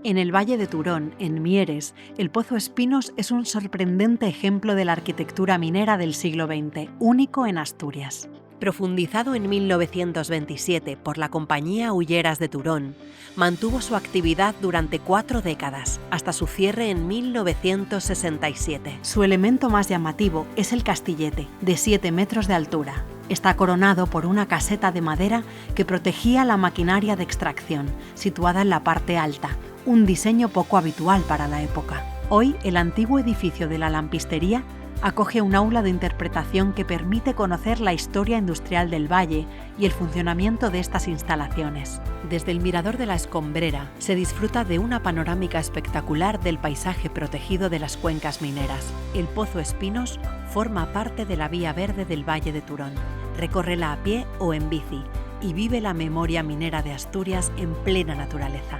En el Valle de Turón, en Mieres, el Pozo Espinos es un sorprendente ejemplo de la arquitectura minera del siglo XX, único en Asturias. Profundizado en 1927 por la compañía Hulleras de Turón, mantuvo su actividad durante 4 décadas, hasta su cierre en 1967. Su elemento más llamativo es el castillete, de 7 metros de altura. Está coronado por una caseta de madera que protegía la maquinaria de extracción, situada en la parte alta, un diseño poco habitual para la época. Hoy, el antiguo edificio de la lampistería acoge un aula de interpretación que permite conocer la historia industrial del valle y el funcionamiento de estas instalaciones. Desde el Mirador de la Escombrera se disfruta de una panorámica espectacular del paisaje protegido de las cuencas mineras. El Pozo Espinos forma parte de la Vía Verde del Valle de Turón. Recórrela a pie o en bici y vive la memoria minera de Asturias en plena naturaleza.